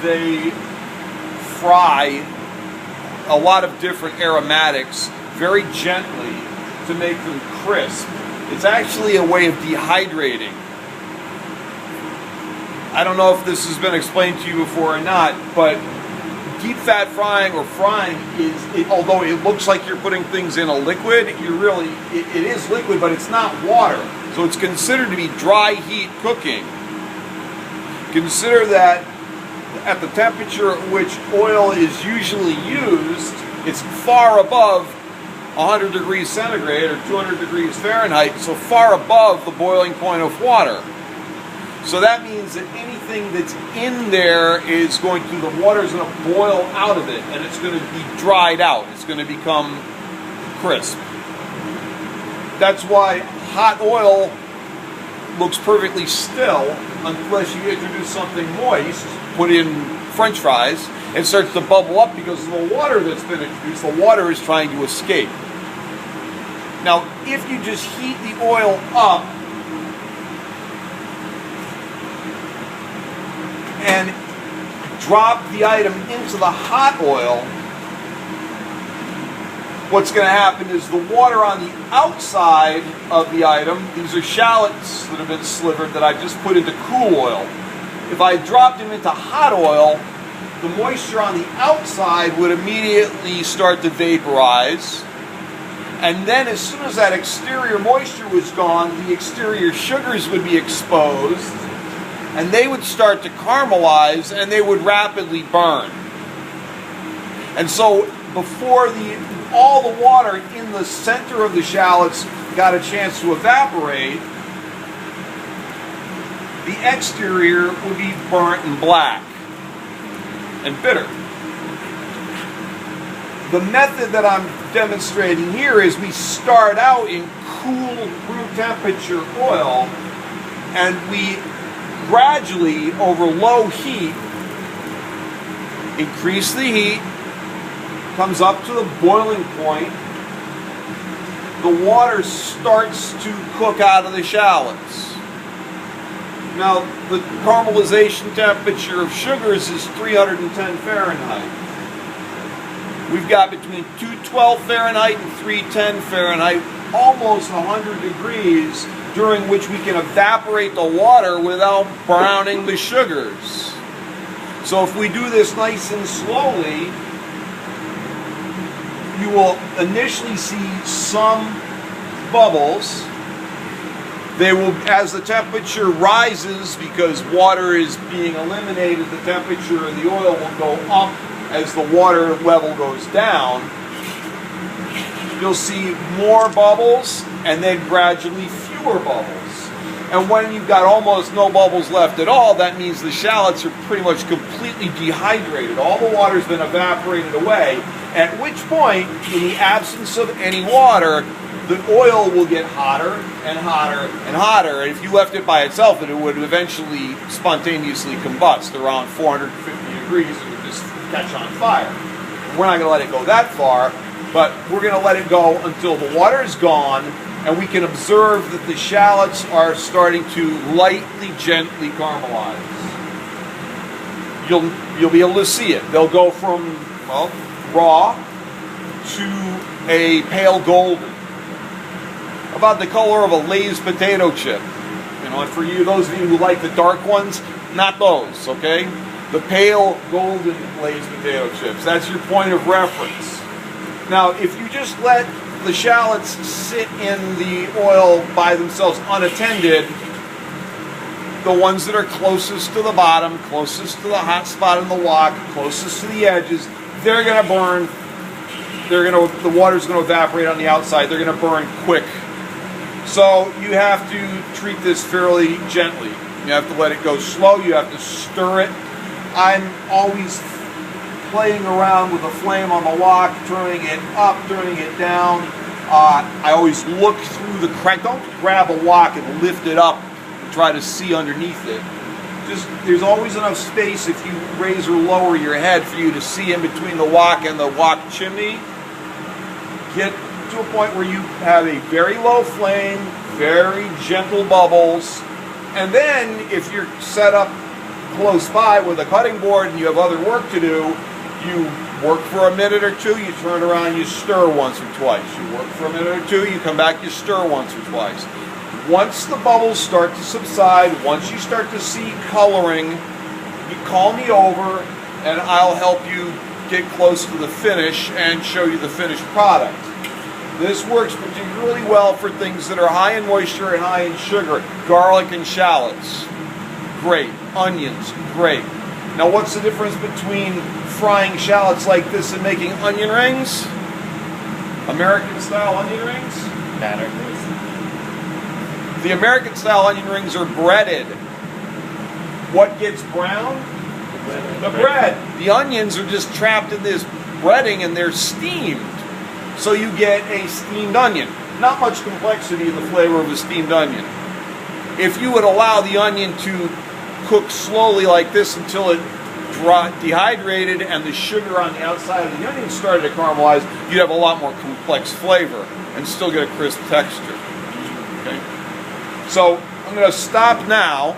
they fry a lot of different aromatics very gently to make them crisp. It's actually a way of dehydrating. I don't know if this has been explained to you before or not, but deep fat frying or frying although it looks like you're putting things in a liquid, it is liquid, but it's not water. So it's considered to be dry heat cooking. Consider that at the temperature at which oil is usually used, it's far above 100 degrees centigrade or 200 degrees Fahrenheit, so far above the boiling point of water. So that means that anything that's in there the water is going to boil out of it, and it's going to be dried out. It's going to become crisp. That's why hot oil looks perfectly still unless you introduce something moist, put in French fries, and starts to bubble up because of the water that's been introduced. The water is trying to escape. Now, if you just heat the oil up and drop the item into the hot oil, what's going to happen is the water on the outside of the item, these are shallots that have been slivered that I just put into cool oil. If I dropped them into hot oil, the moisture on the outside would immediately start to vaporize. And then as soon as that exterior moisture was gone, the exterior sugars would be exposed, and they would start to caramelize, and they would rapidly burn. And so before all the water in the center of the shallots got a chance to evaporate, the exterior would be burnt and black and bitter. The method that I'm demonstrating here is we start out in cool room temperature oil, and we gradually, over low heat, increase the heat, comes up to the boiling point, the water starts to cook out of the shallots. Now, the caramelization temperature of sugars is 310 Fahrenheit. We've got between 212 Fahrenheit and 310 Fahrenheit, almost 100 degrees, during which we can evaporate the water without browning the sugars. So if we do this nice and slowly, you will initially see some bubbles. They will, as the temperature rises, because water is being eliminated, the temperature of the oil will go up as the water level goes down. You'll see more bubbles and then gradually fewer bubbles. And when you've got almost no bubbles left at all, that means the shallots are pretty much completely dehydrated. All the water's been evaporated away, at which point, in the absence of any water, the oil will get hotter and hotter and hotter. And if you left it by itself, it would eventually spontaneously combust around 450 degrees. It would just catch on fire. We're not going to let it go that far, but we're going to let it go until the water is gone, and we can observe that the shallots are starting to lightly, gently caramelize. You'll be able to see it. They'll go from, well, raw to a pale golden, about the color of a Lay's potato chip. You know, and for you, those of you who like the dark ones, not those, okay? The pale golden Lay's potato chips. That's your point of reference. Now, if you just let the shallots sit in the oil by themselves unattended, the ones that are closest to the bottom, closest to the hot spot in the wok, closest to the edges, they're going to burn. The water's going to evaporate on the outside. They're going to burn quick. So you have to treat this fairly gently. You have to let it go slow. You have to stir it. I'm always playing around with the flame on the wok, turning it up, turning it down. I always look through the crack. Don't grab a wok and lift it up and try to see underneath it. There's always enough space if you raise or lower your head for you to see in between the wok and the wok chimney. Get to a point where you have a very low flame, very gentle bubbles, and then if you're set up close by with a cutting board and you have other work to do, you work for a minute or two, you turn around, you stir once or twice. You work for a minute or two, you come back, you stir once or twice. Once the bubbles start to subside, once you start to see coloring, you call me over and I'll help you get close to the finish and show you the finished product. This works particularly well for things that are high in moisture and high in sugar. Garlic and shallots, great. Onions, great. Now what's the difference between frying shallots like this and making onion rings? American style onion rings? Batter. The American style onion rings are breaded. What gets brown? The bread. The onions are just trapped in this breading and they're steamed. So you get a steamed onion. Not much complexity in the flavor of a steamed onion. If you would allow the onion to cook slowly like this until it dehydrated and the sugar on the outside of the onion started to caramelize, you'd have a lot more complex flavor and still get a crisp texture. Okay? So I'm going to stop now.